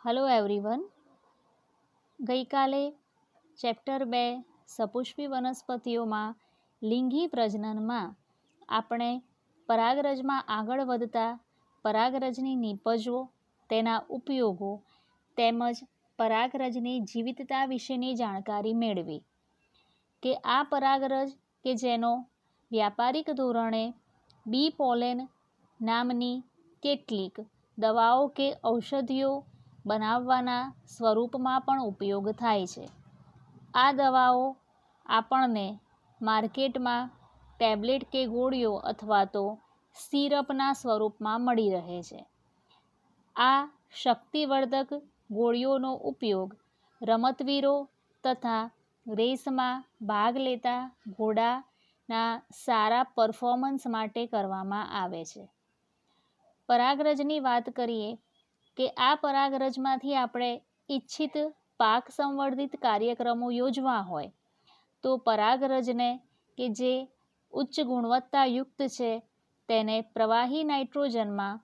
Hello everyone. ગઈકાલે chapter 2 સપુષ્પી વનસ્પતિઓમાં લિંગી પ્રજનનમાં આપણે પરાગરજમાં આગળ વધતા પરાગરજની નીપજો, તેના ઉપયોગો તેમજ પરાગરજની જીવિતતા વિશેની જાણકારી મેળવી કે આ પરાગરજ કે જેનો વ્યાપારિક ધોરણે બી પોલેન નામની કેટલીક દવાઓ કે ઔષધિઓ બનાવવાના સ્વરૂપમાં પણ ઉપયોગ થાય છે. આ દવાઓ આપણને માર્કેટમાં ટેબ્લેટ કે ગોળીઓ અથવા તો સિરપના સ્વરૂપમાં મળી રહે છે. આ શક્તિવર્ધક ગોળીઓનો ઉપયોગ રમતવીરો તથા રેસમાં ભાગ લેતા ઘોડાના સારા પરફોર્મન્સ માટે કરવામાં આવે છે. પરાગરજની વાત કરીએ કે આ પરાગરજમાંથી આપણે ઈચ્છિત પાક સંવર્ધિત કાર્યક્રમો યોજવા હોય તો પરાગરજને કે જે ઉચ્ચ ગુણવત્તાયુક્ત છે તેને પ્રવાહી નાઇટ્રોજનમાં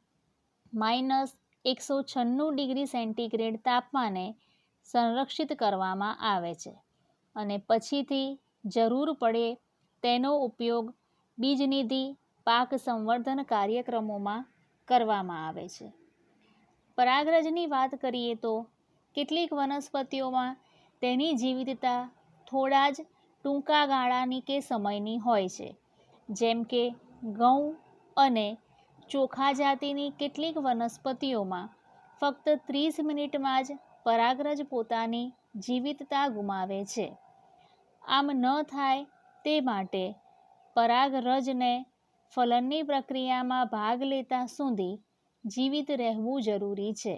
-196 ડિગ્રી સેન્ટીગ્રેડ તાપમાને સંરક્ષિત કરવામાં આવે છે અને પછીથી જરૂર પડે તેનો ઉપયોગ બીજનિધિ પાક સંવર્ધન કાર્યક્રમોમાં કરવામાં આવે છે. પરાગરજની વાત કરીએ તો કેટલીક વનસ્પતિઓમાં તેની જીવિતતા થોડા જ ટૂંકા ગાળાની કે સમયની હોય છે. જેમ કે ઘઉં અને ચોખા જાતિની કેટલીક વનસ્પતિઓમાં ફક્ત 30 મિનિટમાં જ પરાગરજ પોતાની જીવિતતા ગુમાવે છે. આમ ન થાય તે માટે પરાગરજને ફલનની પ્રક્રિયામાં ભાગ લેતા સુધી જીવિત રહેવું જરૂરી છે.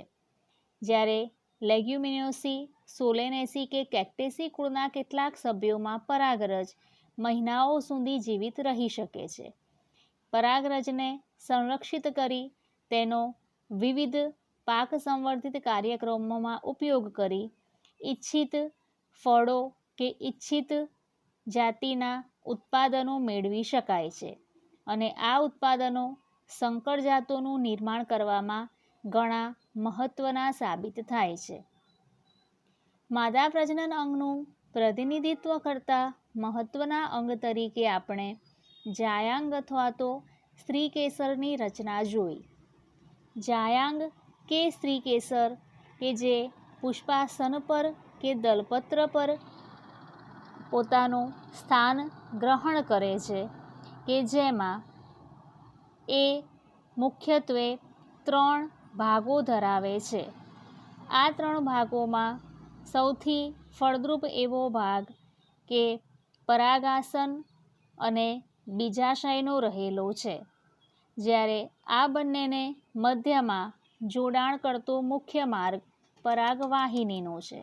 જ્યારે લેગ્યુમિનોસી, સોલેનેસી કે કેક્ટેસી કુળના કેટલાક સભ્યોમાં પરાગરજ મહિનાઓ સુધી જીવિત રહી શકે છે. પરાગરજને સંરક્ષિત કરી તેનો વિવિધ પાક સંવર્ધિત કાર્યક્રમોમાં ઉપયોગ કરી ઈચ્છિત ફળો કે ઈચ્છિત જાતિના ઉત્પાદનો મેળવી શકાય છે અને આ ઉત્પાદનો સંકર જાતોનું નિર્માણ કરવામાં ઘણા મહત્ત્વના સાબિત થાય છે. માદા પ્રજનન અંગનું પ્રતિનિધિત્વ કરતા મહત્ત્વના અંગ તરીકે આપણે જાયાંગ અથવા તો સ્ત્રીકેસરની રચના જોઈ. જાયાંગ કે સ્ત્રીકેસર કે જે પુષ્પાસન પર કે દલપત્ર પર પોતાનું સ્થાન ગ્રહણ કરે છે કે જેમાં એ મુખ્યત્વે 3 ભાગો ધરાવે છે. આ 3 ભાગોમાં સૌથી ફળદ્રુપ એવો ભાગ કે પરાગાસન અને બીજાશયનો રહેલો છે. જ્યારે આ બંનેને મધ્યમાં જોડાણ કરતો મુખ્ય માર્ગ પરાગવાહિનીનો છે.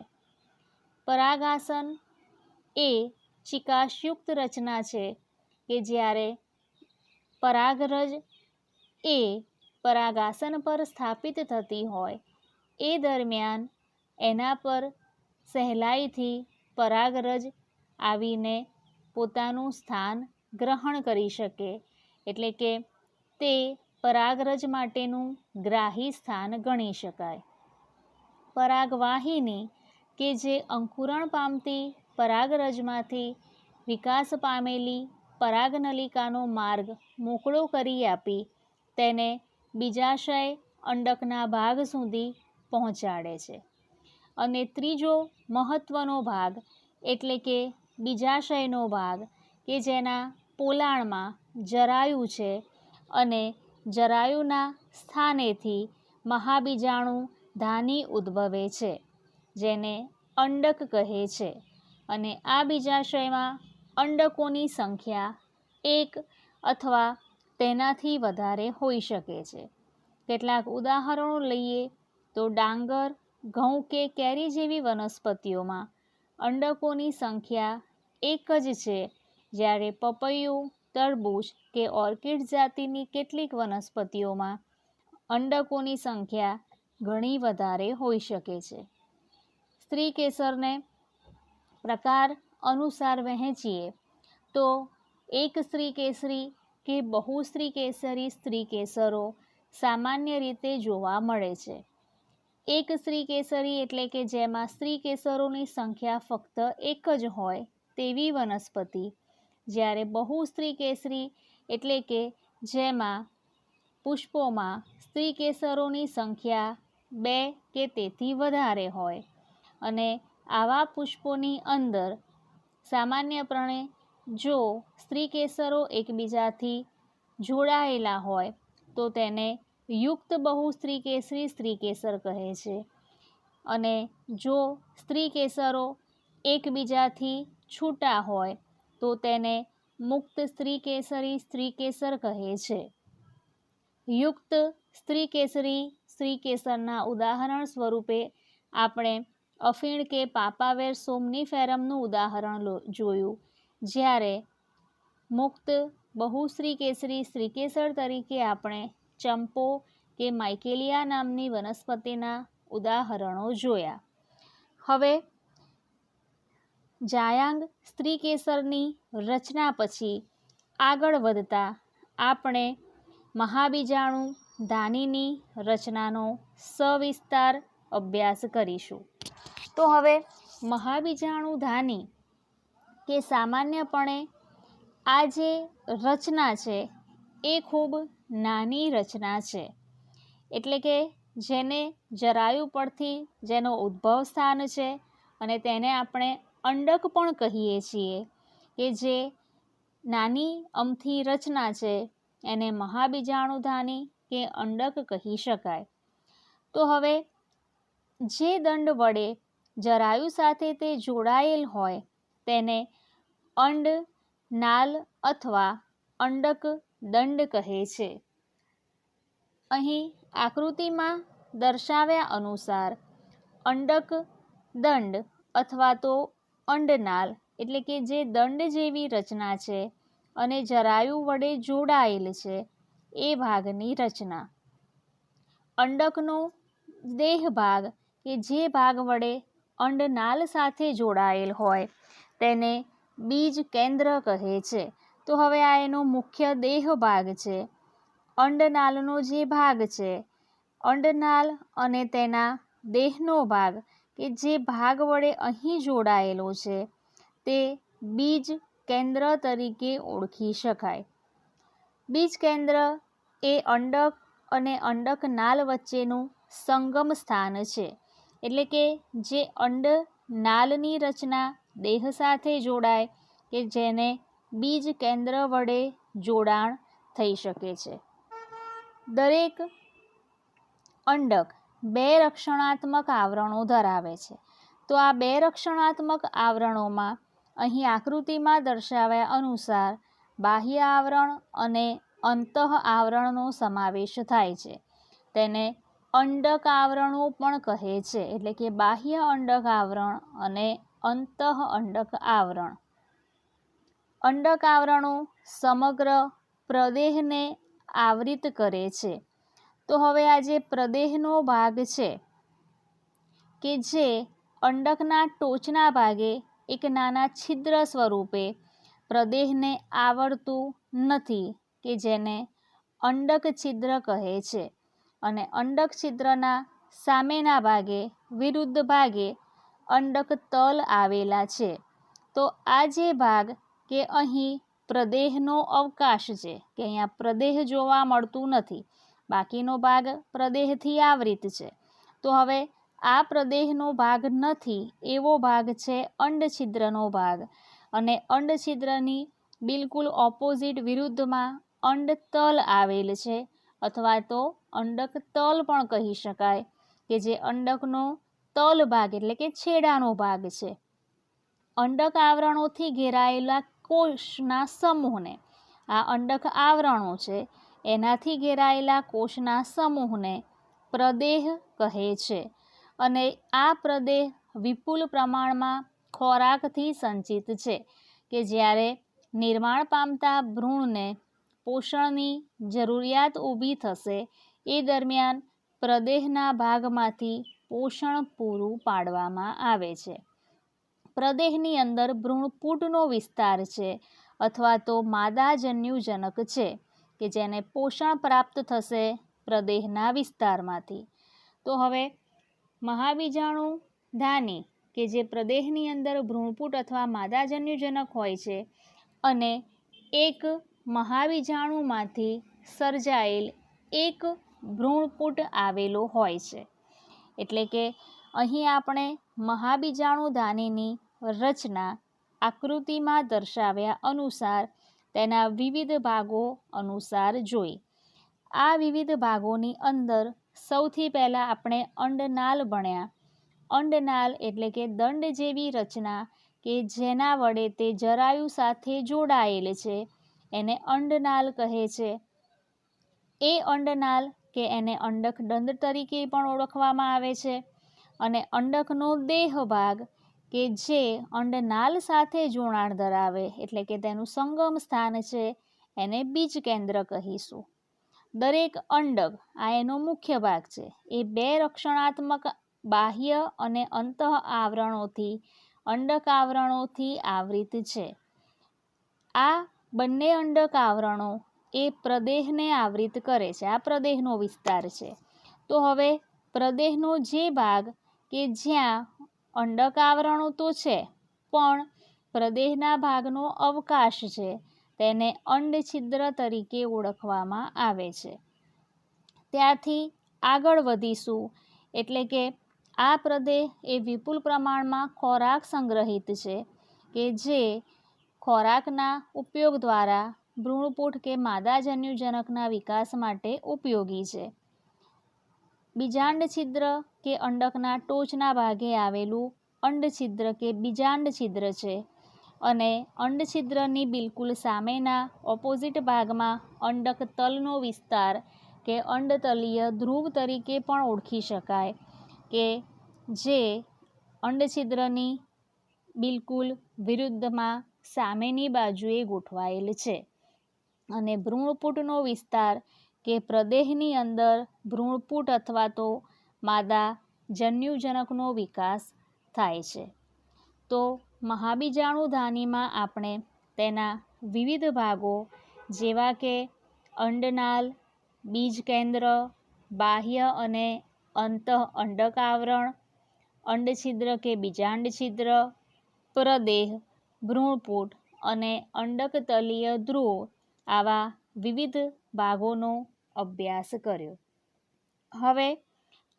પરાગાસન એ ચિકાસયુક્ત રચના છે કે જ્યારે પરાગરજ એ પરાગાસન પર સ્થાપિત થતી હોય એ દરમિયાન એના પર સહેલાઈથી પરાગરજ આવીને પોતાનું સ્થાન ગ્રહણ કરી શકે, એટલે કે તે પરાગરજ માટેનું ગ્રાહી સ્થાન ગણી શકાય. પરાગવાહિની કે જે અંકુરણ પામતી પરાગરજમાંથી વિકાસ પામેલી પરાગનલિકાનો માર્ગ મોકળો કરી આપી તેને બીજાશય અંડકના ભાગ સુધી પહોંચાડે છે. અને ત્રીજો મહત્ત્વનો ભાગ એટલે કે બીજાશયનો ભાગ કે જેના પોલાણમાં જરાયુ છે અને જરાયુના સ્થાનેથી મહાબીજાણુ ધાની ઉદ્ભવે છે જેને અંડક કહે છે અને આ બીજાશયમાં અંડકોની સંખ્યા 1 અથવા તેનાથી વધારે હોઈ શકે છે. કેટલાક ઉદાહરણો લઈએ તો ડાંગર, ઘઉં કે કેરી જેવી વનસ્પતિઓમાં અંડકોની સંખ્યા 1 જ છે, જ્યારે પપૈયું, તરબૂચ કે ઓર્કિડ જાતિની કેટલીક વનસ્પતિઓમાં અંડકોની સંખ્યા ઘણી વધારે હોઈ શકે છે. સ્ત્રીકેસરને પ્રકાર અનુસાર વહેંચીએ તો એક સ્ત્રીકેસરી કે બહુસ્ત્રીકેસરી સ્ત્રીકેસરો સામાન્ય રીતે જોવા મળે છે. એક સ્ત્રી કેસરી એટલે કે જેમાં સ્ત્રી કેસરોની સંખ્યા ફક્ત એક જ હોય તેવી વનસ્પતિ, જ્યારે બહુ સ્ત્રી કેસરી એટલે કે જેમાં પુષ્પોમાં સ્ત્રી કેસરોની સંખ્યા 2 કે તેથી વધારે હોય અને આવા પુષ્પોની અંદર સામાન્યપણે જો સ્ત્રી કેસરો એકબીજાથી જોડાયેલા હોય તો તેને યુક્ત બહુ સ્ત્રી કેસરી સ્ત્રી કેસર કહે છે અને જો સ્ત્રી કેસરો એકબીજાથી છૂટા હોય તો તેને મુક્ત સ્ત્રી કેસરી સ્ત્રી કેસર કહે છે. યુક્ત સ્ત્રી કેસરી સ્ત્રી કેસરના ઉદાહરણ સ્વરૂપે આપણે અફીણ કે પાપાવેર સોમનીફેરમનું ઉદાહરણ જોયું, જ્યારે મુક્ત બહુ સ્ત્રી કેસરી સ્ત્રી કેસર તરીકે આપણે ચંપો કે માઇકેલિયા નામની વનસ્પતિના ઉદાહરણો જોયા. હવે જાયાંગ સ્ત્રી કેસરની રચના પછી આગળ વધતા આપણે મહાબીજાણુ ધાનીની રચનાનો સવિસ્તાર અભ્યાસ કરીશું. તો હવે મહાબીજાણુ ધાની કે સામાન્યપણે આ જે રચના છે એ ખૂબ નાની રચના છે, એટલે કે જેને જરાયુ પરથી જેનો ઉદ્ભવ સ્થાન છે અને તેને આપણે અંડક પણ કહીએ છીએ, કે જે નાની અમથી રચના છે એને મહાબીજાણુધાની કે અંડક કહી શકાય. તો હવે જે દંડ વડે જરાયુ સાથે તે જોડાયેલ હોય તેને અંડ, નાલ અથવા અંડક દંડ કહે છે. અહીં આકૃતિમાં દર્શાવ્યા અનુસાર અંડક દંડ અથવા તો અંડનાલ એટલે કે જે દંડ જેવી રચના છે અને જરાયુ વડે જોડાયેલ છે એ ભાગની રચના. અંડકનો દેહ ભાગ કે જે ભાગ વડે અંડનાલ સાથે જોડાયેલ હોય તેને બીજ કેન્દ્ર કહે છે. તો હવે આ એનો મુખ્ય દેહ ભાગ છે. અંડનાલનો જે ભાગ છે, અંડનાલ અને તેના દેહનો ભાગ કે જે ભાગ વડે અહીં જોડાયેલો છે તે બીજ કેન્દ્ર તરીકે ઓળખી શકાય. બીજ કેન્દ્ર એ અંડક અને અંડકનાલ વચ્ચેનું સંગમ સ્થાન છે, એટલે કે જે અંડનાલની રચના દેહ સાથે જોડાય કે જેને બીજ કેન્દ્ર વડે જોડાણ થઈ શકે છે. દરેક અંડક 2 રક્ષણાત્મક આવરણો ધરાવે છે. તો આ 2 રક્ષણાત્મક આવરણોમાં અહીં આકૃતિમાં દર્શાવ્યા અનુસાર બાહ્ય આવરણ અને અંતઃ આવરણનો સમાવેશ થાય છે. તેને અંડક આવરણો પણ કહે છે, એટલે કે બાહ્ય અંડક આવરણ અને અંતઃ અંડક આવરણ. અંડક આવરણો સમગ્ર પ્રદેહને આવરિત કરે છે. તો હવે આ જે પ્રદેહનો ભાગ છે કે જે અંડકના ટોચના ભાગે એક નાના છિદ્ર સ્વરૂપે પ્રદેહને આવરતું નથી કે જેને અંડક છિદ્ર કહે છે, અને અંડક છિદ્રના સામેના ભાગે વિરુદ્ધ ભાગે અંડક તલ આવેલા છે. તો આ જે ભાગ કે અહીં પ્રદેહનો અવકાશ છે કે અહીંયા પ્રદેહ જોવા મળતું નથી, બાકીનો ભાગ પ્રદેહથી આવરિત છે. તો હવે આ પ્રદેહનો ભાગ નથી એવો ભાગ છે અંડછિદ્રનો ભાગ, અને અંડછિદ્રની બિલકુલ ઓપોઝિટ વિરુદ્ધમાં અંડતલ આવેલ છે, અથવા તો અંડક તલ પણ કહી શકાય કે જે અંડકનો તલ ભાગ એટલે કે છેડાનો ભાગ છે. અંડક આવરણોથી ઘેરાયેલા કોષના સમૂહને, આ અંડક આવરણો છે એનાથી ઘેરાયેલા કોષના સમૂહને પ્રદેહ કહે છે. અને આ પ્રદેહ વિપુલ પ્રમાણમાં ખોરાકથી સંચિત છે કે જ્યારે નિર્માણ પામતા ભ્રૂણને પોષણની જરૂરિયાત ઊભી થશે એ દરમિયાન પ્રદેહના ભાગમાંથી પોષણ પૂરું પાડવામાં આવે છે. પ્રદેહની અંદર ભ્રૂણપૂટનો વિસ્તાર છે અથવા તો માદાજન્યુજનક છે કે જેને પોષણ પ્રાપ્ત થશે પ્રદેહના વિસ્તારમાંથી. તો હવે મહાબીજાણુ ધાની કે જે પ્રદેહની અંદર ભ્રૂણપુટ અથવા માદાજન્યુજનક હોય છે અને એક મહાબીજાણુમાંથી સર્જાયેલ એક ભ્રૂણપુટ આવેલો હોય છે. એટલે કે અહીં આપણે મહાબીજાણુ ધાનીની રચના આકૃતિમાં દર્શાવ્યા અનુસાર તેના વિવિધ ભાગો અનુસાર જોઈ. આ વિવિધ ભાગોની અંદર સૌથી પહેલાં આપણે અંડનાલ ભણ્યા. અંડનાલ એટલે કે દંડ જેવી રચના કે જેના વડે તે જરાયુ સાથે જોડાયેલ છે એને અંડનાલ કહે છે. એ અંડનાલ કે એને અંડક દંડ તરીકે પણ ઓળખવામાં આવે છે. અને અંડકનો દેહ ભાગ કે જે અંડનાલ સાથે જોડાણ ધરાવે એટલે કે તેનું સંગમ સ્થાન છે એને બીજ કેન્દ્ર કહીશું. દરેક અંડક આ એનો મુખ્ય ભાગ છે. એ 2 રક્ષણાત્મક બાહ્ય અને અંતઃ આવરણોથી અંડક આવરણોથી આવૃત છે. આ બંને અંડક આવરણો એ પ્રદેહને આવૃત કરે છે. આ પ્રદેહનો વિસ્તાર છે. તો હવે પ્રદેહનો જે ભાગ કે જ્યાં અંડક આવરણો તો છે પણ પ્રદેહના ભાગનો અવકાશ છે તેને અંડછિદ્ર તરીકે ઓળખવામાં આવે છે. ત્યારથી આગળ વધીશું એટલે કે આ પ્રદેહ એ વિપુલ પ્રમાણમાં ખોરાક સંગ્રહિત છે કે જે ખોરાકના ઉપયોગ દ્વારા ભ્રૂણપુટ કે માદાજન્યુજનકના વિકાસ માટે ઉપયોગી છે. બીજાંડ છિદ્ર કે અંડકના ટોચના ભાગે આવેલું અંડછિદ્ર કે બીજાંડ છિદ્ર છે અને અંડછિદ્રની બિલકુલ સામેના ઓપોઝિટ ભાગમાં અંડક તલનો વિસ્તાર કે અંડતલીય ધ્રુવ તરીકે પણ ઓળખી શકાય કે જે અંડછિદ્રની બિલકુલ વિરુદ્ધમાં સામેની બાજુએ ગોઠવાયેલ છે. અને ભ્રૂણપુટનો વિસ્તાર કે પ્રદેહની અંદર ભ્રૂણપુટ અથવા તો માદા જન્યુજનકનો વિકાસ થાય છે. તો મહાબીજાણુ ધાનીમાં આપણે તેના વિવિધ ભાગો જેવા કે અંડનાલ, બીજ કેન્દ્ર, બાહ્ય અને અંતઃ અંડક આવરણ, અંડછિદ્ર કે બીજાંડ છિદ્ર, પ્રદેહ, ભ્રૂણપુટ અને અંડકતલીય ધ્રુવ આવા વિવિધ ભાગોનો અભ્યાસ કર્યો. હવે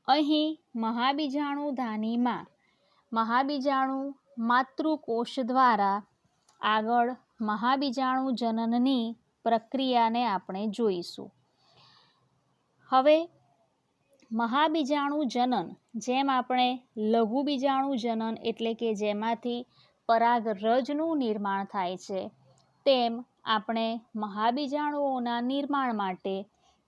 અહીં મહાબીજાણુ ધાનીમાં મહાબીજાણુ માતૃકોષ દ્વારા આગળ મહાબીજાણુ જનનની પ્રક્રિયાને આપણે જોઈશું. હવે મહાબીજાણુ જનન જેમ આપણે લઘુબીજાણુ જનન એટલે કે જેમાંથી પરાગરજનું નિર્માણ થાય છે તેમ આપણે મહાબીજાણુઓના નિર્માણ માટે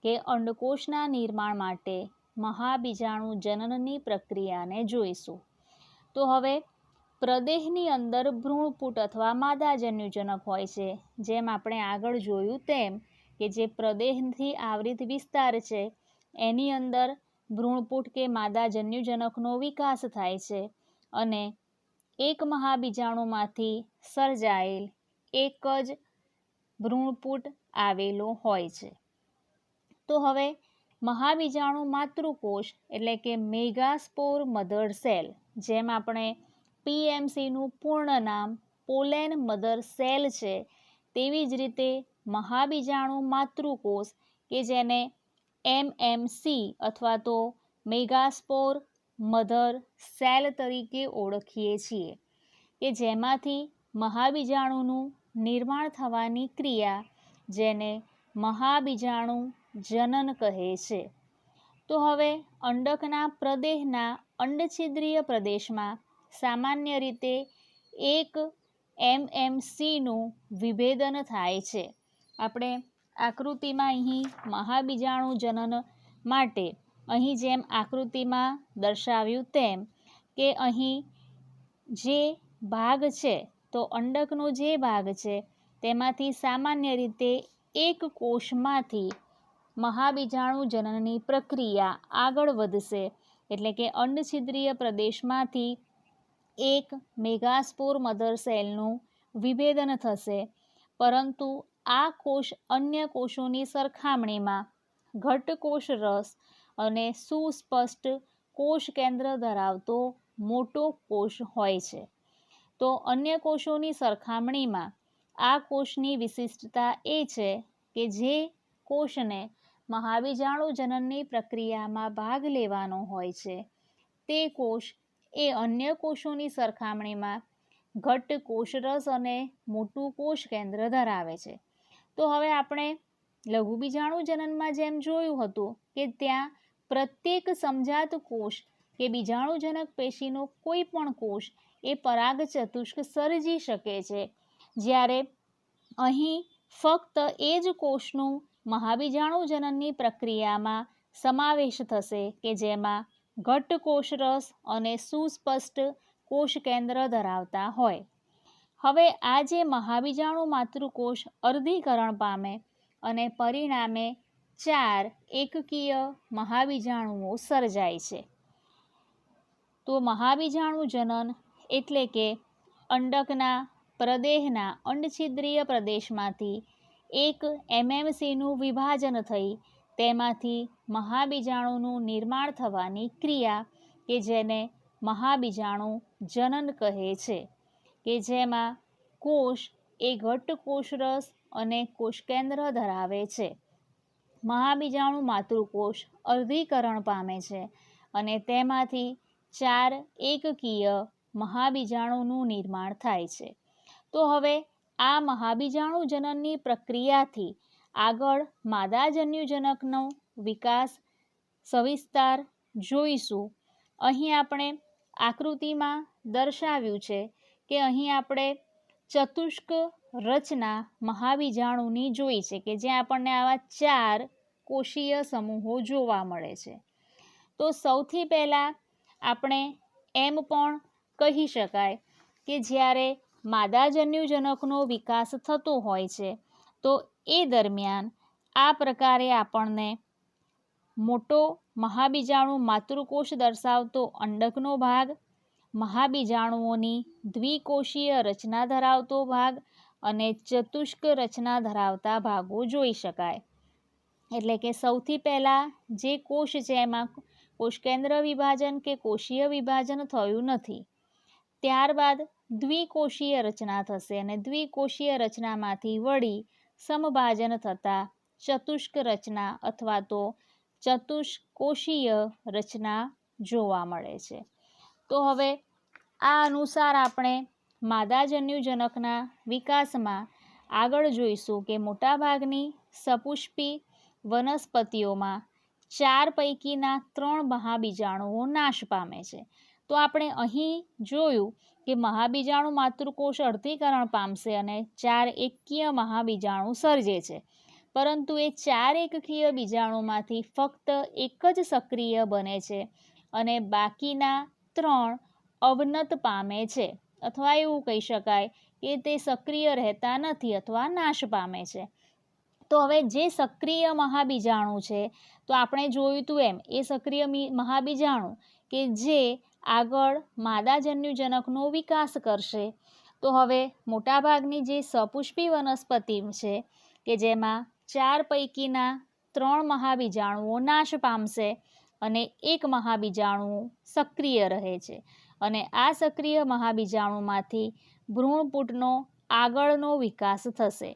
કે અંડકોષના નિર્માણ માટે મહાબીજાણુ જનનની પ્રક્રિયાને જોઈશું. તો હવે પ્રદેહની અંદર ભ્રૂણપુટ અથવા માદાજન્યુજનક હોય છે. જેમ આપણે આગળ જોયું તેમ કે જે પ્રદેહથી આવૃત વિસ્તાર છે એની અંદર ભ્રૂણપુટ કે માદાજન્યુજનકનો વિકાસ થાય છે અને એક મહાબીજાણુમાંથી સર્જાયેલ એક જ ભ્રૂણપુટ આવેલો હોય છે. તો હવે મહાબીજાણુ માતૃકોષ એટલે કે મેગાસ્પોર મધર સેલ જેમ આપણે PMCનું પૂર્ણ નામ પોલેન મધર સેલ છે તેવી જ રીતે મહાબીજાણુ માતૃકોષ કે જેને MMC અથવા તો મેગાસ્પોર મધર સેલ તરીકે ઓળખીએ છીએ કે જેમાંથી મહાબીજાણુનું નિર્માણ થવાની ક્રિયા જેને મહાબીજાણુ જનન કહે છે. તો હવે અંડકના પ્રદેહના અંડછિદ્રીય પ્રદેશમાં સામાન્ય રીતે એક MMCનું વિભેદન થાય છે. આપણે આકૃતિમાં અહીં મહાબીજાણુ જનન માટે અહીં જેમ આકૃતિમાં દર્શાવ્યું તેમ કે અહીં જે ભાગ છે તો અંડકનો જે ભાગ છે તેમાંથી સામાન્ય રીતે એક કોષમાંથી મહાબીજાણુ જનનની પ્રક્રિયા આગળ વધશે એટલે કે અંડછિદ્રીય પ્રદેશમાંથી એક મેગાસ્પોર મધર સેલનું વિભેદન થશે. પરંતુ આ કોષ અન્ય કોષોની સરખામણીમાં ઘટ્ટ કોષ રસ અને સુસ્પષ્ટ કોષ કેન્દ્ર ધરાવતો મોટો કોષ હોય છે. તો અન્ય કોષોની સરખામણીમાં આ કોષની વિશિષ્ટતા એ છે કે જે કોષને મહાબીજાણુ જનનની પ્રક્રિયામાં ભાગ લેવાનો હોય છે તે કોષ એ અન્ય કોષોની સરખામણીમાં ઘટ્ટ કોષરસ અને મોટું કોષ કેન્દ્ર ધરાવે છે. તો હવે આપણે લઘુબીજાણુ જનનમાં જેમ જોયું હતું કે ત્યાં પ્રત્યેક સમજાત કોષ કે બીજાણુજનક પેશીનો કોઈ પણ કોષ એ પરાગ ચતુષ્ક સર્જી શકે છે, જ્યારે અહીં ફક્ત એ જ કોષનું મહાબીજાણુ જનનની પ્રક્રિયામાં સમાવેશ થશે કે જેમાં ઘટ્ટ કોષરસ અને સુસ્પષ્ટ કોષ કેન્દ્ર ધરાવતા હોય. હવે આ જે મહાબીજાણુ માતૃકોષ અર્ધીકરણ પામે અને પરિણામે 4 એકકીય મહાબીજાણુઓ સર્જાય છે. તો મહાબીજાણુ જનન એટલે કે અંડકના પ્રદેહના અંડછિદ્રીય પ્રદેશમાંથી એક MMCનું વિભાજન થઈ તેમાંથી મહાબીજાણુનું નિર્માણ થવાની ક્રિયા કે જેને મહાબીજાણુ જનન કહે છે, કે જેમાં કોષ એ ઘટ્ટ કોષરસ અને કોષકેન્દ્ર ધરાવે છે. મહાબીજાણુ માતૃકોષ અર્ધીકરણ પામે છે અને તેમાંથી 4 એકકીય મહાબીજાણુનું નિર્માણ થાય છે. તો હવે આ મહાબીજાણુ જનનની પ્રક્રિયાથી આગળ માદાજન્યુજનકનો વિકાસ સવિસ્તાર જોઈશું. અહીં આપણે આકૃતિમાં દર્શાવ્યું છે કે અહીં આપણે ચતુષ્ક રચના મહાબીજાણુની જોઈ છે કે જ્યાં આપણને આવા 4 કોષીય સમૂહો જોવા મળે છે. તો સૌથી પહેલાં આપણે એમ પણ કહી શકાય કે જ્યારે માદાજન્યુજનકનો વિકાસ થતો હોય છે તો એ દરમિયાન આ પ્રકારે આપણને મોટો મહાબીજાણુ માતૃકોષ દર્શાવતો અંડકનો ભાગ, મહાબીજાણુઓની દ્વિકોષીય રચના ધરાવતો ભાગ અને ચતુષ્ક રચના ધરાવતા ભાગો જોઈ શકાય. એટલે કે સૌથી પહેલાં જે કોષ છે એમાં કોષકેન્દ્ર વિભાજન કે કોષીય વિભાજન થયું નથી. ત્યારબાદ દ્વિકોષીય રચના થશે અને દ્વિકોષીય રચનામાંથી વળી સમભાજન થતાં ચતુષ્ક રચના અથવા તો ચતુષ્કોષીય રચના જોવા મળે છે. તો હવે આ અનુસાર આપણે માદાજન્યુજનકના વિકાસમાં આગળ જોઈશું કે મોટાભાગની સપુષ્પી વનસ્પતિઓમાં 4 પૈકીના 3 મહાબીજાણુઓ નાશ પામે છે. તો આપણે અહીં જોયું કે મહાબીજાણુ માતૃકોષ અર્ધીકરણ પામશે અને 4 એકકીય મહાબીજાણુ સર્જે છે, પરંતુ એ 4 એકકીય બીજાણુમાંથી ફક્ત એક જ સક્રિય બને છે અને બાકીના 3 અવનત પામે છે, અથવા એવું કહી શકાય કે તે સક્રિય રહેતા નથી અથવા નાશ પામે છે. તો હવે જે સક્રિય મહાબીજાણુ છે તો આપણે જોયું હતું એમ એ સક્રિય મહાબીજાણુ કે જે આગળ માદાજન્યુજનકનો વિકાસ કરશે. તો હવે મોટાભાગની જે સપુષ્પી વનસ્પતિ છે કે જેમાં 4 પૈકીના 3 મહાબીજાણુઓ નાશ પામશે અને એક મહાબીજાણુ સક્રિય રહે છે અને આ સક્રિય મહાબીજાણુમાંથી ભ્રૂણપુટનો આગળનો વિકાસ થશે.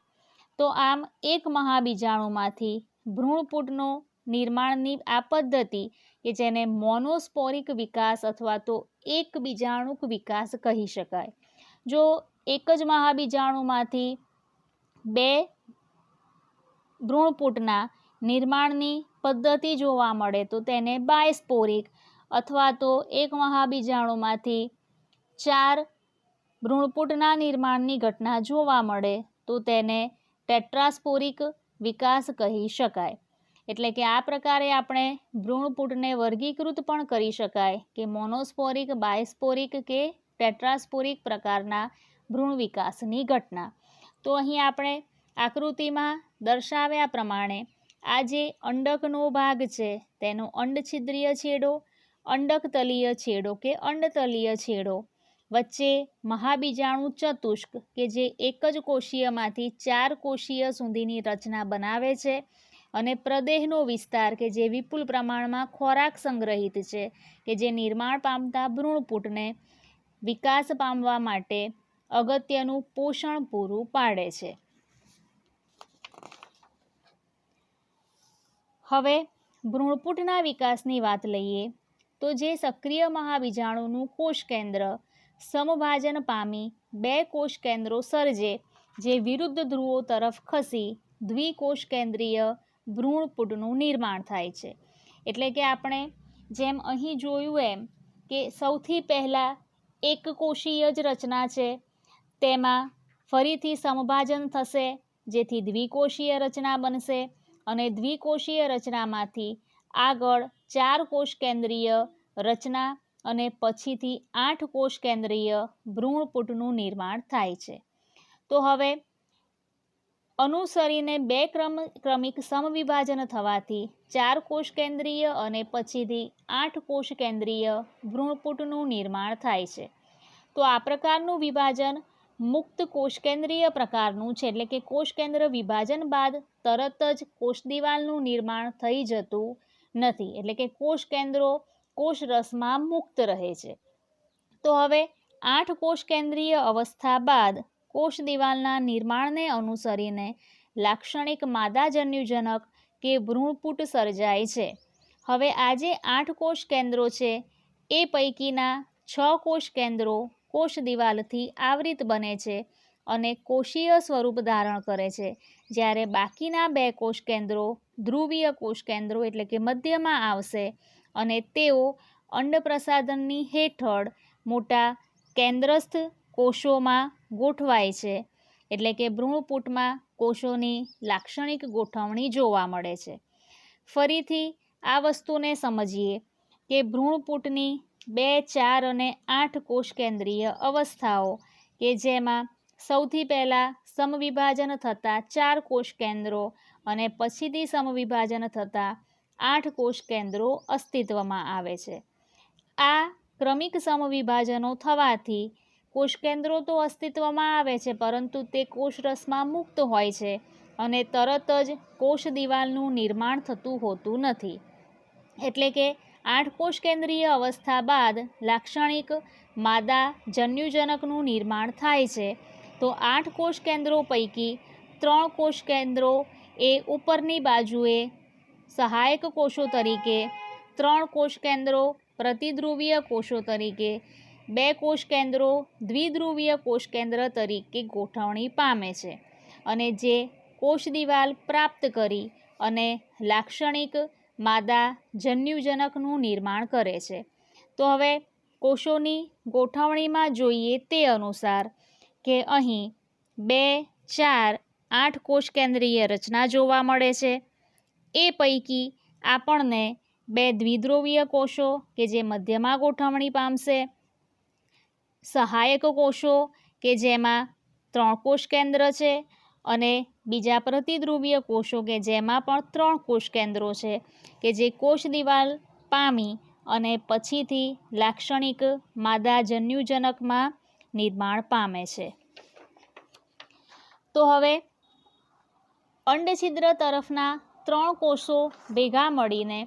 તો આમ એક મહાબીજાણુમાંથી ભ્રૂણપુટનો નિર્માણની આ પદ્ધતિ કે જેને મોનોસ્પોરિક વિકાસ અથવા તો એક બીજાણુક વિકાસ કહી શકાય. જો એક જ મહાબીજાણુમાંથી 2 ભ્રૂણપુટના નિર્માણની પદ્ધતિ જોવા મળે તો તેને બાયસ્પોરિક, અથવા તો એક મહાબીજાણુમાંથી 4 ભ્રૂણપુટના નિર્માણની ઘટના જોવા મળે તો તેને ટેટ્રાસ્પોરિક વિકાસ કહી શકાય. એટલે કે આ પ્રકારે આપણે ભ્રૂણપુટને વર્ગીકૃત પણ કરી શકાય કે મોનોસ્પોરિક, બાયસ્પોરિક કે ટેટ્રાસ્પોરિક પ્રકારના ભ્રૂણ વિકાસની ઘટના. તો અહીં આપણે આકૃતિમાં દર્શાવ્યા પ્રમાણે આ જે અંડકનો ભાગ છે તેનો અંડછિદ્રીય છેડો, અંડકતલીય છેડો કે અંડતલીય છેડો, વચ્ચે મહાબીજાણુ ચતુષ્ક કે જે એક જ કોષીયમાંથી 4 કોષીય સુધીની રચના બનાવે છે અને પ્રદેહનો વિસ્તાર કે જે વિપુલ પ્રમાણમાં ખોરાક સંગ્રહિત છે કે જે નિર્માણ પામતા ભ્રૂણપૂટને વિકાસ પામવા માટે અગત્યનું પોષણ પૂરું પાડે છે. હવે ભ્રૂણપૂટના વિકાસની વાત લઈએ તો જે સક્રિય મહાબીજાણુનું કોષ કેન્દ્ર સમભાજન પામી 2 કોષ કેન્દ્રો સર્જે જે વિરુદ્ધ ધ્રુવો તરફ ખસી દ્વિકોષ કેન્દ્રીય ભ્રૂણપૂટનું નિર્માણ થાય છે. એટલે કે આપણે જેમ અહીં જોયું એમ કે સૌથી પહેલાં એક કોષીય જ રચના છે, તેમાં ફરીથી સમભાજન થશે જેથી દ્વિકોષીય રચના બનશે અને દ્વિકોષીય રચનામાંથી આગળ 4 કોષ કેન્દ્રીય રચના અને પછીથી 8 કોષ કેન્દ્રીય ભ્રૂણપૂટનું નિર્માણ થાય છે. તો હવે અનુસરીને 2 ક્રમિક સમવિભાજન થવાથી 4 કોષ કેન્દ્રીય અને પછીથી 8 કોષ કેન્દ્રીય ભ્રૂણપૂટનું નિર્માણ થાય છે. તો આ પ્રકારનું વિભાજન મુક્ત કોષ કેન્દ્રીય પ્રકારનું છે, એટલે કે કોષ કેન્દ્ર વિભાજન બાદ તરત જ કોષ દિવાલનું નિર્માણ થઈ જતું નથી, એટલે કે કોષ કેન્દ્રો કોષરસમાં મુક્ત રહે છે. તો હવે 8 કોષ કેન્દ્રીય અવસ્થા બાદ કોષ દિવાલના નિર્માણને અનુસરીને લાક્ષણિક માદાજન્યુજનક કે ભ્રૂણપૂટ સર્જાય છે. હવે આ જે 8 કોષ કેન્દ્રો છે એ પૈકીના 6 કોષ કેન્દ્રો કોષ દિવાલથી આવૃત બને છે અને કોષીય સ્વરૂપ ધારણ કરે છે, જ્યારે બાકીના 2 કોષ કેન્દ્રો ધ્રુવીય કોષ કેન્દ્રો એટલે કે મધ્યમાં આવશે અને તેઓ અંડપ્રસાધનની હેઠળ મોટા કેન્દ્રસ્થ કોષોમાં ગોઠવાય છે. એટલે કે ભ્રૂણપૂટમાં કોષોની લાક્ષણિક ગોઠવણી જોવા મળે છે. ફરીથી આ વસ્તુને સમજીએ કે ભ્રૂણપૂટની 2, 4 અને 8 કોષ કેન્દ્રીય અવસ્થાઓ કે જેમાં સૌથી પહેલાં સમવિભાજન થતાં 4 કોષ કેન્દ્રો અને પછીથી સમવિભાજન થતાં 8 કોષ કેન્દ્રો અસ્તિત્વમાં આવે છે. આ ક્રમિક સમવિભાજનો થવાથી કોષ કેન્દ્રો તો અસ્તિત્વમાં આવે છે, પરંતુ તે કોષરસમાં મુક્ત હોય છે અને તરત જ કોષ દિવાલનું નિર્માણ થતું હોતું નથી. એટલે કે 8 કોષ કેન્દ્રીય અવસ્થા બાદ લાક્ષણિક માદા જન્યુજનકનું નિર્માણ થાય છે. તો 8 કોષ કેન્દ્રો પૈકી 3 કોષ કેન્દ્રો એ ઉપરની બાજુએ સહાયક કોષો તરીકે, 3 કોષ કેન્દ્રો પ્રતિધ્રુવીય કોષો તરીકે, 2 કોષ કેન્દ્રો દ્વિધ્રુવીય કોષ કેન્દ્ર તરીકે ગોઠવણી પામે છે અને જે કોષ દિવાલ પ્રાપ્ત કરી અને લાક્ષણિક માદા જન્યુજનકનું નિર્માણ કરે છે. તો હવે કોષોની ગોઠવણીમાં જોઈએ તે અનુસાર કે અહીં 2, 4, 8 કોષ કેન્દ્રીય રચના જોવા મળે છે. એ પૈકી આપણને 2 દ્વિધ્રુવીય કોષો કે જે મધ્યમાં ગોઠવણી પામશે, સહાયક કોષો કે જેમાં 3 કોષ કેન્દ્ર છે અને બીજા પ્રતિધ્રુવીય કોષો કે જેમાં પણ 3 કોષ કેન્દ્રો છે કે જે કોષ દિવાલ પામી અને પછીથી લાક્ષણિક માદા જન્યુજનકમાં નિર્માણ પામે છે. તો હવે અંડછિદ્ર તરફના 3 કોષો ભેગા મળીને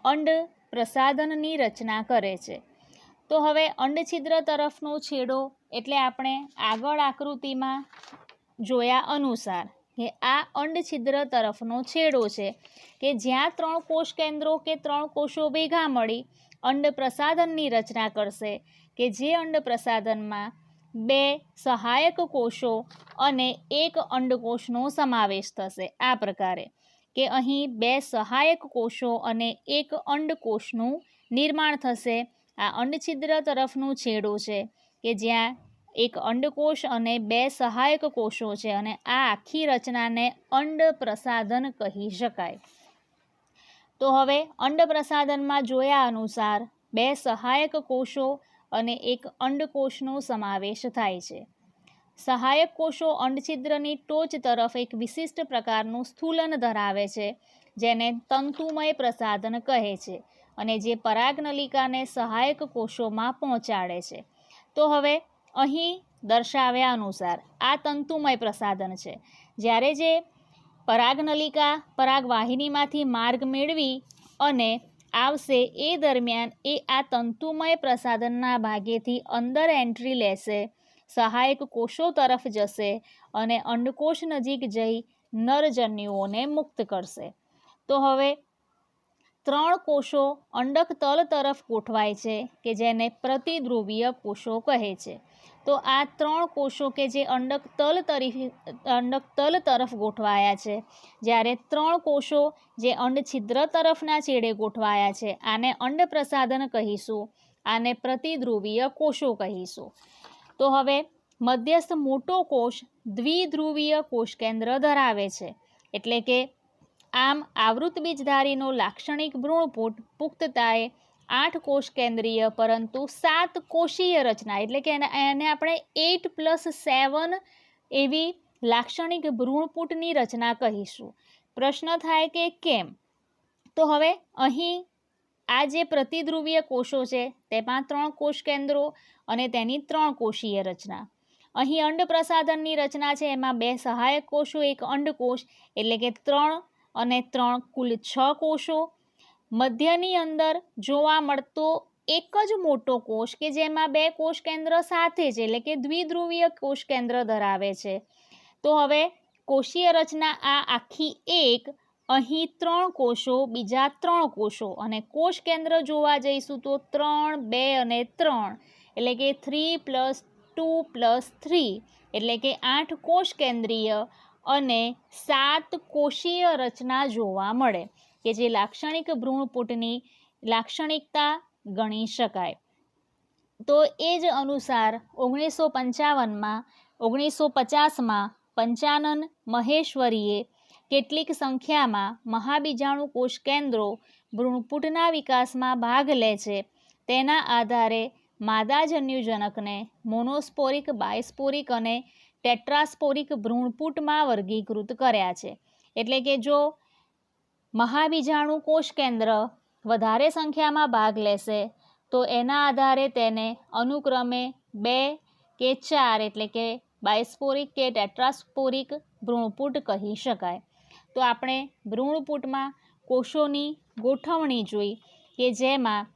અંડ પ્રસાધનની રચના કરે છે. તો હવે અંડછિદ્ર તરફનો છેડો એટલે આપણે આગળ આકૃતિમાં જોયા અનુસાર કે આ અંડછિદ્ર તરફનો છેડો છે કે જ્યાં 3 કોષ કેન્દ્રો કે 3 કોષો ભેગા મળી અંડ પ્રસાધનની રચના કરશે કે જે અંડ પ્રસાધનમાં 2 સહાયક કોષો અને 1 અંડકોષનો સમાવેશ થશે. આ પ્રકારે કે અહીં 2 સહાયક કોષો અને 1 અંડકોષનું નિર્માણ થશે. આ અંડછિદ્ર તરફનું છેડો છે કે જ્યાં 1 અંડકોષ અને 2 સહાયક કોષો છે અને આ આખી રચનાને અંડ પ્રસાધન કહી શકાય. તો હવે અંડ પ્રસાધનમાં જોયા અનુસાર 2 સહાયક કોષો અને 1 અંડકોષનો સમાવેશ થાય છે. સહાયક કોષો અંડછિદ્રની ટોચ તરફ એક વિશિષ્ટ પ્રકારનું સ્થૂલન ધરાવે છે જેને તંતુમય પ્રસાધન કહે છે અને જે પરાગનલિકાને સહાયક કોષોમાં પહોંચાડે છે. તો હવે અહીં દર્શાવ્યા અનુસાર આ તંતુમય પ્રસાધન છે, જ્યારે જે પરાગનલિકા પરાગવાહિનીમાંથી માર્ગ મેળવી અને આવશે એ દરમિયાન એ આ તંતુમય પ્રસાધનના ભાગેથી અંદર એન્ટ્રી લેશે, સહાયક કોષો તરફ જશે અને અંડકોષ નજીક જઈ નરજન્યુઓને મુક્ત કરશે. તો હવે 3 કોષો અંડક તલ તરફ ગોઠવાય છે કે જેને પ્રતિધ્રુવીય કોષો કહે છે. તો આ 3 કોષો કે જે અંડક તલ તરફ ગોઠવાયા છે, જ્યારે 3 કોષો જે અંડછિદ્ર તરફના છેડે ગોઠવાયા છે આને અંડ પ્રસાધન કહીશું, આને પ્રતિધ્રુવીય કોષો કહીશું. તો હવે મધ્યસ્થ મોટો કોષ દ્વિધ્રુવીય કોષ કેન્દ્ર ધરાવે છે, એટલે કે આમ આવૃત બીજધારીનો લાક્ષણિક ભ્રૂણપુટ પુખ્તતાએ 8 કોષ કેન્દ્રીય પરંતુ 7 કોષીય રચના, એટલે કે એને આપણે 8+7 એવી લાક્ષણિક ભ્રૂણપુટની રચના કહીશું. પ્રશ્ન થાય કે કેમ? તો હવે અહીં આ જે પ્રતિધ્રુવીય કોષો છે તેમાં 3 કોષ કેન્દ્રો અને તેની 3 કોષીય રચના. અહીં અંડ પ્રસાધનની રચના છે, એમાં 2 સહાયક કોષો, 1 અંડકોષ, એટલે કે 3 અને 3 કુલ 6 કોષો. મધ્યની અંદર જોવા મળતો એક જ મોટો કોષ કે જેમાં 2 કોષ કેન્દ્ર સાથે છે, એટલે કે દ્વિધ્રુવીય કોષ કેન્દ્ર ધરાવે છે. તો હવે કોષીય રચના આ આખી એક, અહીં 3 કોષો, બીજા 3 કોષો અને કોષ કેન્દ્ર જોવા જઈશું તો 3, 2 અને 3, એટલે કે 3+2+3, એટલે કે 8 કોષ કેન્દ્રીય અને 7 કોષીય રચના જોવા મળે કે જે લાક્ષણિક ભ્રૂણપુટની લાક્ષણિકતા ગણી શકાય. તો એ જ અનુસાર 1950માં પંચાનન મહેશ્વરીએ કેટલીક સંખ્યામાં મહાબીજાણુ કોષ કેન્દ્રો ભ્રૂણપુટના વિકાસમાં ભાગ લે છે તેના આધારે માદાજન્યુજનકને મોનોસ્પોરિક, બાયસ્પોરિક અને ટેટ્રાસ્પોરિક ભ્રૂણપુટમાં વર્ગીકૃત કર્યા છે. એટલે કે જો મહાબીજાણુ કોષ કેન્દ્ર વધારે સંખ્યામાં ભાગ લેશે તો એના આધારે તેને અનુક્રમે 2 કે 4, એટલે કે બાયસ્પોરિક કે ટેટ્રાસ્પોરિક ભ્રૂણપુટ કહી શકાય. તો આપણે ભ્રૂણપુટમાં કોષોની ગોઠવણી જોઈ કે જેમાં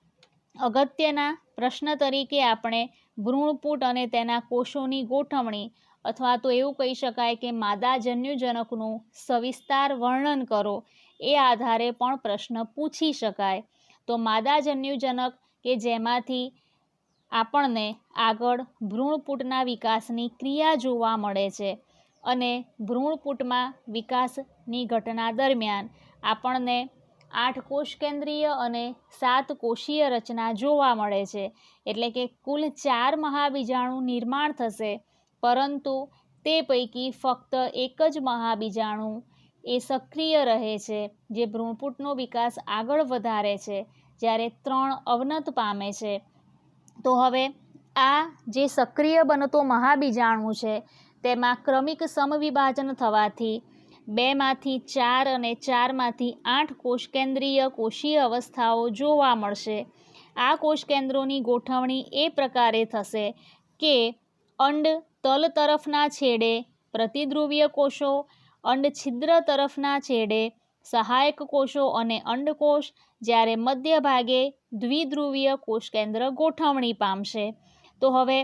અગત્યના પ્રશ્ન તરીકે આપણે ભ્રૂણપુટ અને તેના કોષોની ગોઠવણી, અથવા તો એવું કહી શકાય કે માદાજન્યુજનકનું સવિસ્તાર વર્ણન કરો, એ આધારે પણ પ્રશ્ન પૂછી શકાય. તો માદાજન્યુજનક કે જેમાંથી આપણને આગળ ભ્રૂણપુટના વિકાસની ક્રિયા જોવા મળે છે અને ભ્રૂણપુટમાં વિકાસની ઘટના દરમિયાન આપણને 8 કોષ કેન્દ્રીય અને 7 કોષીય રચના જોવા મળે છે, એટલે કે કુલ 4 મહાબીજાણુ નિર્માણ થશે, પરંતુ તે પૈકી ફક્ત એક જ મહાબીજાણુ એ સક્રિય રહે છે જે ભ્રૂણપુટનો વિકાસ આગળ વધારે છે, જ્યારે 3 અવનત પામે છે. તો હવે આ જે સક્રિય બનતો મહાબીજાણુ છે તેમાં ક્રમિક સમવિભાજન થવાથી 2માંથી 4 અને 4માંથી 8 કોષ કેન્દ્રીય કોષીય અવસ્થાઓ જોવા મળશે. આ કોષ કેન્દ્રોની ગોઠવણી એ પ્રકારે થશે કે અંડ તલ તરફના છેડે પ્રતિધ્રુવીય કોષો, અંડ છિદ્ર તરફના છેડે સહાયક કોષો અને અંડકોષ, જ્યારે મધ્ય ભાગે દ્વિધ્રુવીય કોષ કેન્દ્ર ગોઠવણી પામશે. તો હવે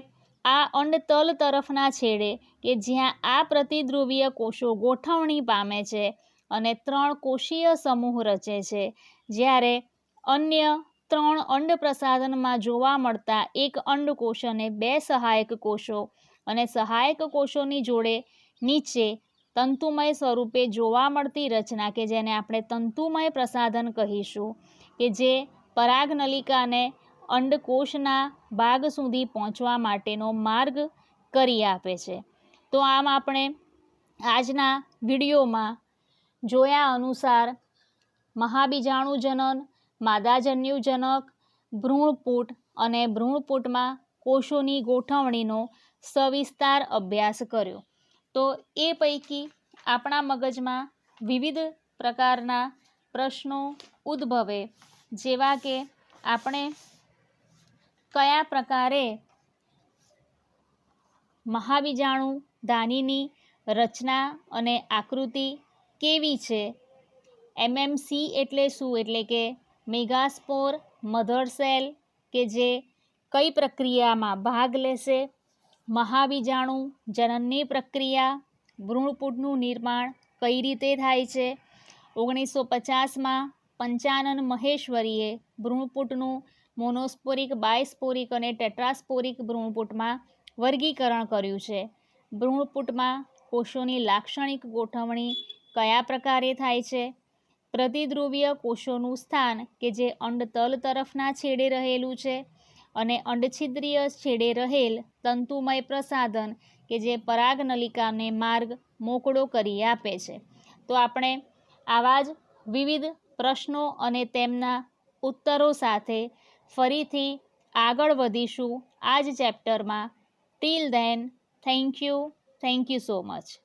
આ અંડ તલ તરફના છેડે કે જ્યાં આ પ્રતિધ્રુવીય કોષો ગોઠવણી પામે છે અને 3 કોષીય સમૂહ રચે છે, જ્યારે અન્ય 3 અંડ પ્રસાધનમાં જોવા મળતા 1 અંડકોષ અને 2 સહાયક કોષો અને સહાયક કોષોની જોડે નીચે તંતુમય સ્વરૂપે જોવા મળતી રચના કે જેને આપણે તંતુમય પ્રસાધન કહીશું, કે જે પરાગનલિકાને અંડકોષના ભાગ સુધી પહોંચવા માટેનો માર્ગ કરી આપે છે. તો આમ આપણે આજના વિડીયોમાં જોયા અનુસાર મહાબીજાણુજનન, માદાજન્યુજનક, ભ્રૂણપુટ અને ભ્રૂણપુટમાં કોષોની ગોઠવણીનો સવિસ્તાર અભ્યાસ કર્યો. તો એ પૈકી આપણા મગજમાં વિવિધ પ્રકારના પ્રશ્નો ઉદ્ભવે, જેવા કે આપણે કયા પ્રકારે મહાબીજાણુ ધાનીની રચના અને આકૃતિ કેવી છે. એમએમસી એટલે શું? એટલે કે મેગાસ્પોર મધર સેલ કે જે કઈ પ્રક્રિયામાં ભાગ લેશે. મહાબીજાણુ જનનની પ્રક્રિયા, ભ્રૂણપૂટનું નિર્માણ કઈ રીતે થાય છે. 1950માં પંચાનન મહેશ્વરીએ ભ્રૂણપૂટનું મોનોસ્પોરિક, બાયસ્પોરિક અને ટેટ્રાસ્પોરિક ભ્રૂણપૂટમાં વર્ગીકરણ કર્યું છે. ભ્રૂણપૂટમાં કોષોની લાક્ષણિક ગોઠવણી કયા પ્રકારે થાય છે. પ્રતિધ્રુવીય કોષોનું સ્થાન કે જે અંડતલ તરફના છેડે રહેલું છે અને અંડછિદ્રીય છેડે રહેલ તંતુમય પ્રસાધન કે જે પરાગનલિકાને માર્ગ મોકળો કરી આપે છે. તો આપણે આવા જ વિવિધ પ્રશ્નો અને તેમના ઉત્તરો સાથે ફરીથી આગળ વધીશું આ જ ચેપ્ટરમાં. Till then, thank you so much.